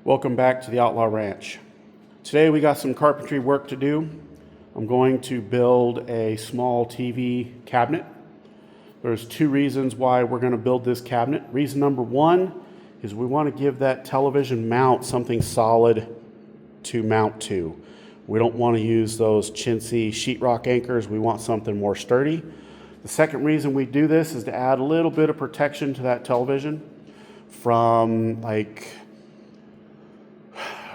Welcome back to the Outlaw Ranch. Today we got some carpentry work to do. I'm going to build a small TV cabinet. There's two reasons why we're going to build this cabinet. Reason number one is we want to give that television mount something solid to mount to. We don't want to use those chintzy sheetrock anchors. We want something more sturdy. The second reason we do this is to add a little bit of protection to that television from like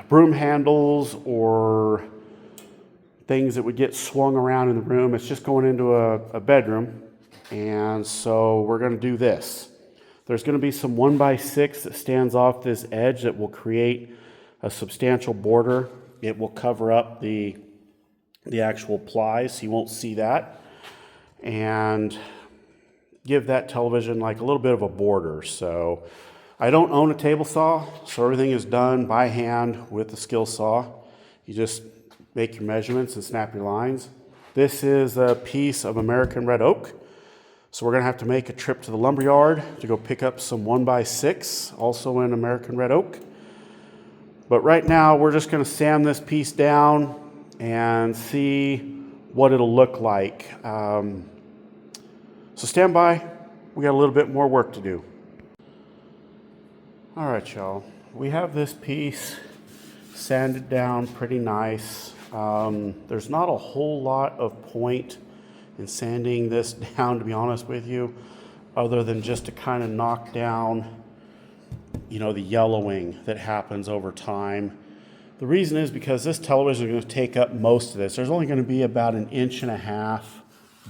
broom handles or things that would get swung around in the room. It's just going into a bedroom. And so we're going to do this. There's going to be some 1x6 that stands off this edge that will create a substantial border. It will cover up the actual plies, so you won't see that. And give that television like a little bit of a border. So I don't own a table saw, so everything is done by hand with the skill saw. You just make your measurements and snap your lines. This is a piece of American red oak. So we're gonna have to make a trip to the lumberyard to go pick up some 1x6, also in American red oak. But right now we're just gonna sand this piece down and see what it'll look like. So stand by, we got a little bit more work to do. All right, y'all, we have this piece sanded down pretty nice. There's not a whole lot of point in sanding this down, to be honest with you, other than just to kind of knock down, the yellowing that happens over time. The reason is because this television is going to take up most of this. There's only going to be about 1.5 inches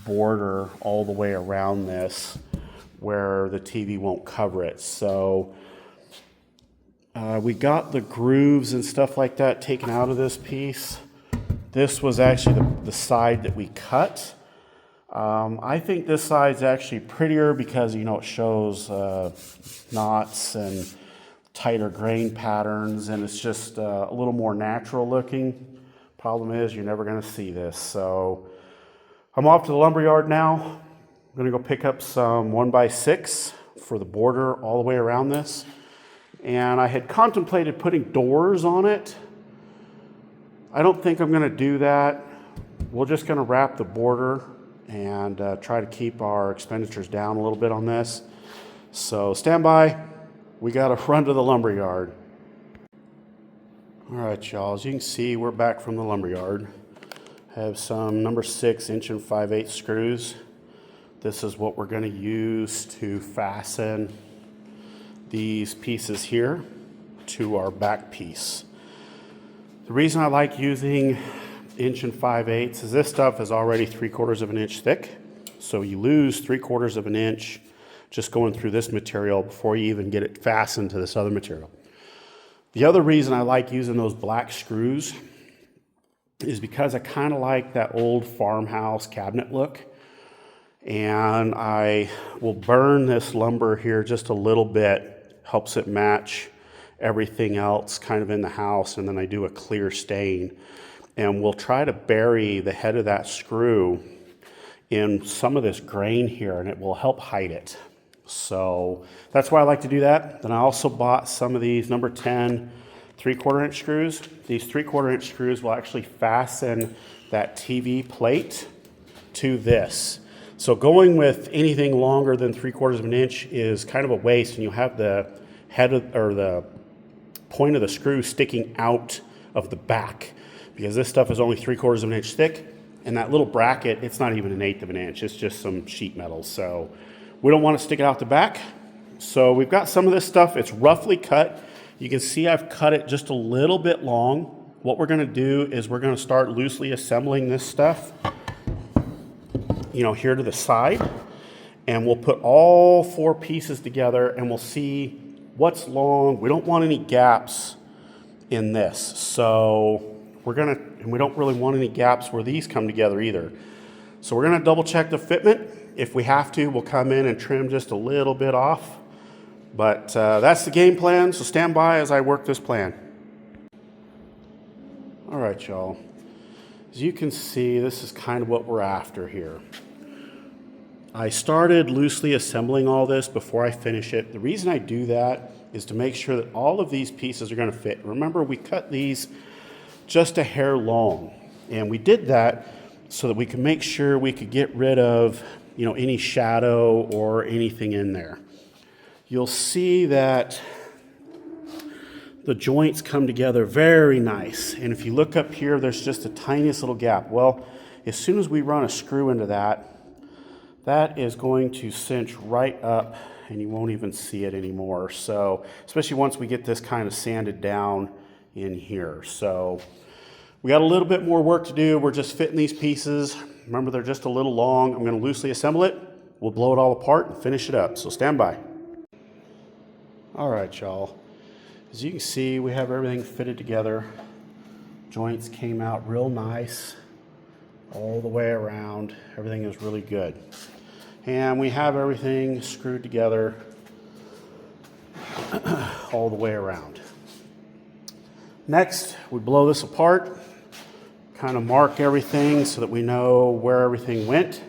border all the way around this where the TV won't cover it. So we got the grooves and stuff like that taken out of this piece. This was actually the side that we cut. I think this side's actually prettier because, it shows knots and tighter grain patterns, and it's just a little more natural looking. Problem is, you're never going to see this. So I'm off to the lumberyard now. I'm going to go pick up some 1x6 for the border all the way around this. And I had contemplated putting doors on it. I don't think I'm going to do that. We're just going to wrap the border and try to keep our expenditures down a little bit on this. So stand by. We got to run to the lumberyard. All right, y'all. As you can see, we're back from the lumberyard. Have some number 6 inch and 5/8 screws. This is what we're going to use to fasten these pieces here to our back piece. The reason I like using 1 inch and 5/8 is this stuff is already 3/4 of an inch thick. So you lose 3/4 of an inch just going through this material before you even get it fastened to this other material. The other reason I like using those black screws is because I kind of like that old farmhouse cabinet look. And I will burn this lumber here just a little bit. Helps it match everything else kind of in the house, and then I do a clear stain. And we'll try to bury the head of that screw in some of this grain here, and it will help hide it. So that's why I like to do that. Then I also bought some of these number 10 3/4 inch screws. These 3/4 inch screws will actually fasten that TV plate to this. So going with anything longer than 3/4 of an inch is kind of a waste, and you have the head or the point of the screw sticking out of the back because this stuff is only 3/4 of an inch thick, and that little bracket, it's not even 1/8 of an inch. It's just some sheet metal. So we don't want to stick it out the back. So we've got some of this stuff. It's roughly cut. You can see I've cut it just a little bit long. What we're going to do is we're going to start loosely assembling this stuff here to the side, and we'll put all 4 pieces together and we'll see what's long. We don't want any gaps in this. So and we don't really want any gaps where these come together either. So we're gonna double check the fitment. If we have to, we'll come in and trim just a little bit off. But that's the game plan, so stand by as I work this plan. All right, y'all. As you can see, this is kind of what we're after here. I started loosely assembling all this before I finish it. The reason I do that is to make sure that all of these pieces are going to fit. Remember, we cut these just a hair long, and we did that so that we could make sure we could get rid of, any shadow or anything in there. You'll see that the joints come together very nice. And if you look up here, there's just the tiniest little gap. Well, as soon as we run a screw into that, that is going to cinch right up and you won't even see it anymore. So, especially once we get this kind of sanded down in here. So, we got a little bit more work to do. We're just fitting these pieces. Remember, they're just a little long. I'm going to loosely assemble it. We'll blow it all apart and finish it up. So stand by. All right, y'all. As you can see, we have everything fitted together. Joints came out real nice all the way around. Everything is really good. And we have everything screwed together all the way around. Next, we blow this apart, kind of mark everything so that we know where everything went,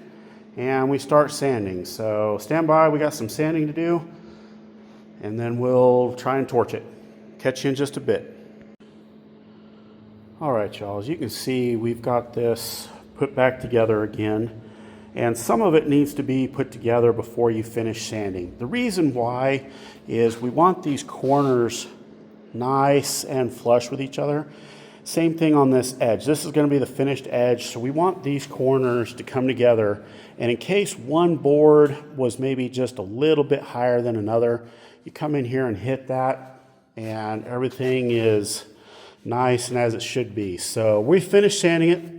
and we start sanding. So stand by, we got some sanding to do, and then we'll try and torch it. Catch you in just a bit. All right, y'all, as you can see, we've got this put back together again, and some of it needs to be put together before you finish sanding. The reason why is we want these corners nice and flush with each other. Same thing on this edge. This is going to be the finished edge, so we want these corners to come together, and in case one board was maybe just a little bit higher than another, you come in here and hit that, and everything is nice and as it should be. So we finished sanding it.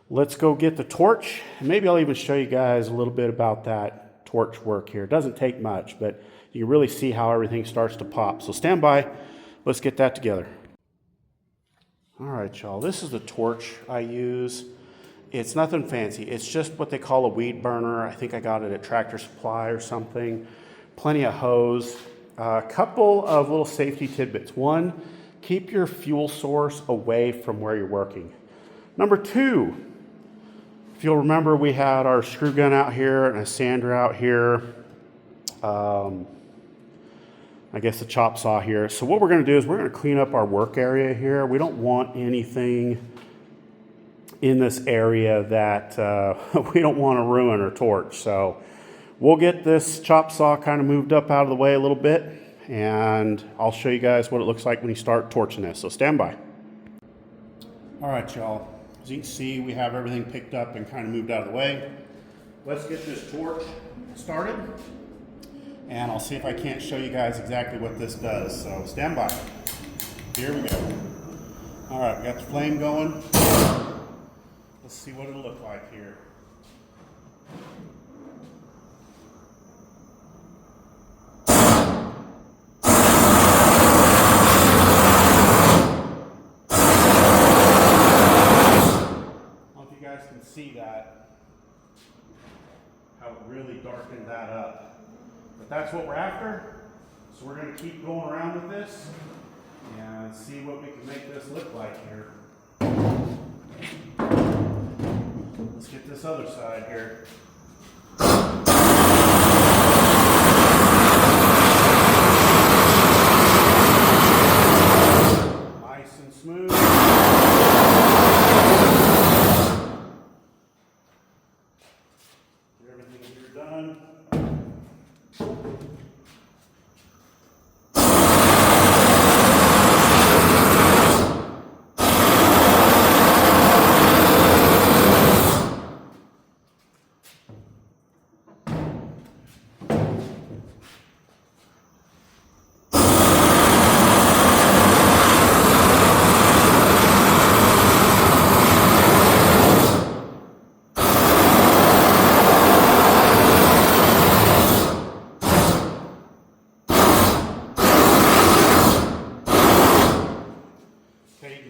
Let's go get the torch, and maybe I'll even show you guys a little bit about that torch work here. It doesn't take much, but you can really see how everything starts to pop. So stand by. Let's get that together. All right, y'all, this is the torch I use. It's nothing fancy. It's just what they call a weed burner. I think I got it at Tractor Supply or something. Plenty of hose. A couple of little safety tidbits. One, keep your fuel source away from where you're working. Number two, if you'll remember, we had our screw gun out here and a sander out here. I guess the chop saw here. So what we're going to do is we're going to clean up our work area here. We don't want anything in this area that we don't want to ruin or torch. So we'll get this chop saw kind of moved up out of the way a little bit, and I'll show you guys what it looks like when you start torching this. So stand by. All right, y'all. As you can see, we have everything picked up and kind of moved out of the way. Let's get this torch started, and I'll see if I can't show you guys exactly what this does. So stand by. Here we go. All right, we got the flame going. Let's see what it'll look like here. See that, how it really darkened that up. But that's what we're after. So we're going to keep going around with this and see what we can make this look like here. Let's get this other side here. Nice and smooth.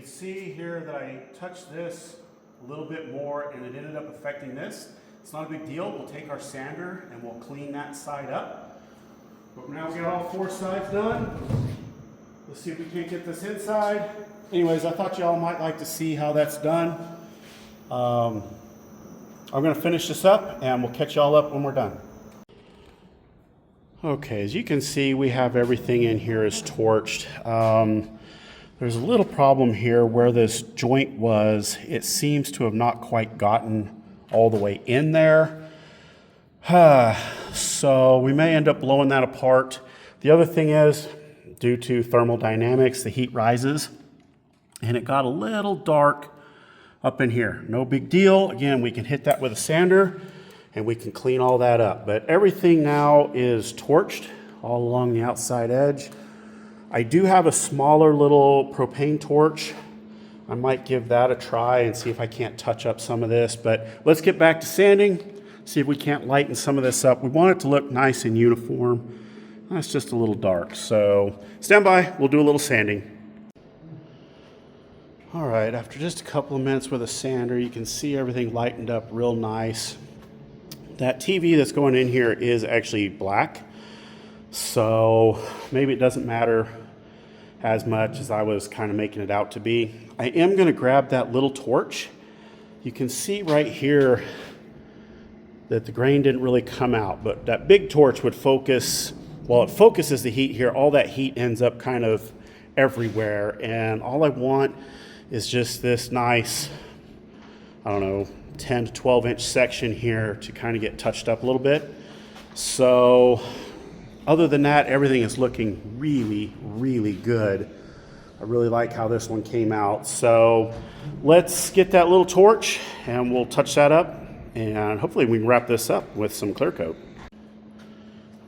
See here that I touched this a little bit more and it ended up affecting this. It's not a big deal. We'll take our sander and we'll clean that side up. But now we got all four sides done. Let's see if we can't get this inside. Anyways, I thought y'all might like to see how that's done. I'm going to finish this up and we'll catch y'all up when we're done. Okay, as you can see, we have everything in here is torched. There's a little problem here where this joint was. It seems to have not quite gotten all the way in there. So we may end up blowing that apart. The other thing is, due to thermodynamics, the heat rises and it got a little dark up in here. No big deal. Again, we can hit that with a sander and we can clean all that up. But everything now is torched all along the outside edge. I do have a smaller little propane torch. I might give that a try and see if I can't touch up some of this. But let's get back to sanding, see if we can't lighten some of this up. We want it to look nice and uniform. That's just a little dark. So stand by, we'll do a little sanding. All right, after just a couple of minutes with a sander, you can see everything lightened up real nice. That TV that's going in here is actually black, so maybe it doesn't matter as much as I was kind of making it out to be. I am going to grab that little torch. You can see right here that the grain didn't really come out, but that big torch would focus, well, it focuses the heat here. All that heat ends up kind of everywhere, and all I want is just this nice, I don't know, 10 to 12 inch section here to kind of get touched up a little bit. So other than that, everything is looking really, really good. I really like how this one came out. So let's get that little torch and we'll touch that up and hopefully we can wrap this up with some clear coat.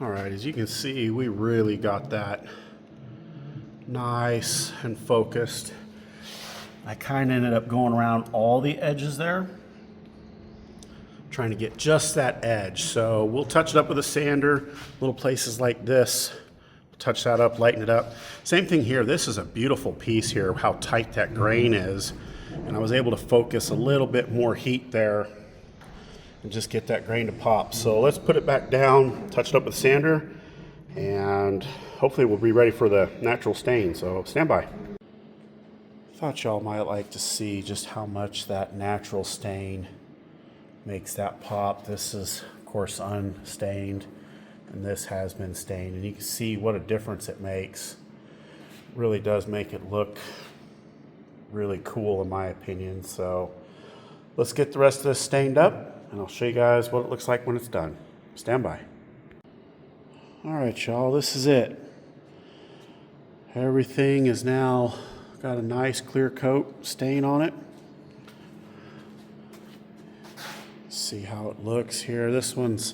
All right, as you can see, we really got that nice and focused. I kind of ended up going around all the edges there, trying to get just that edge. So we'll touch it up with a sander, little places like this, touch that up, lighten it up. Same thing here, this is a beautiful piece here, how tight that grain is. And I was able to focus a little bit more heat there and just get that grain to pop. So let's put it back down, touch it up with a sander, and hopefully we'll be ready for the natural stain, so stand by. Thought y'all might like to see just how much that natural stain makes that pop. This is, of course, unstained, and this has been stained, and you can see what a difference it makes. It really does make it look really cool in my opinion. So let's get the rest of this stained up, and I'll show you guys what it looks like when it's done. Stand by. All right, y'all, this is it. Everything is now got a nice clear coat stain on it. See how it looks here. This one's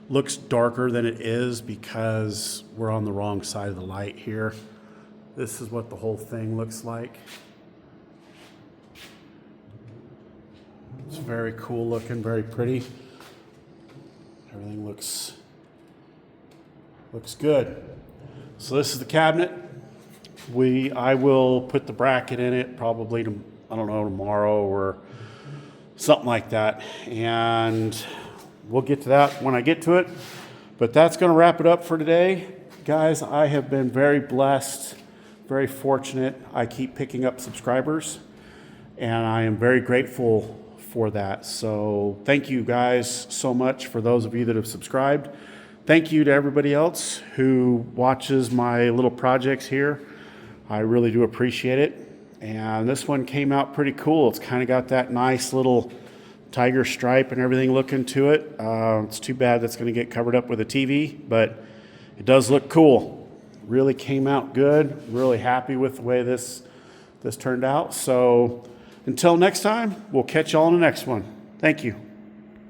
looks darker than it is because we're on the wrong side of the light here. This is what the whole thing looks like. It's very cool looking, very pretty. Everything looks good. So this is the cabinet. I will put the bracket in it probably, I don't know, tomorrow or something like that. And we'll get to that when I get to it. But that's going to wrap it up for today. Guys, I have been very blessed, very fortunate. I keep picking up subscribers, and I am very grateful for that. So thank you guys so much for those of you that have subscribed. Thank you to everybody else who watches my little projects here. I really do appreciate it. And this one came out pretty cool. It's kind of got that nice little tiger stripe and everything looking to it. It's too bad that's going to get covered up with a TV, but it does look cool. Really came out good. Really happy with the way this turned out. So until next time, we'll catch y'all on the next one. Thank you.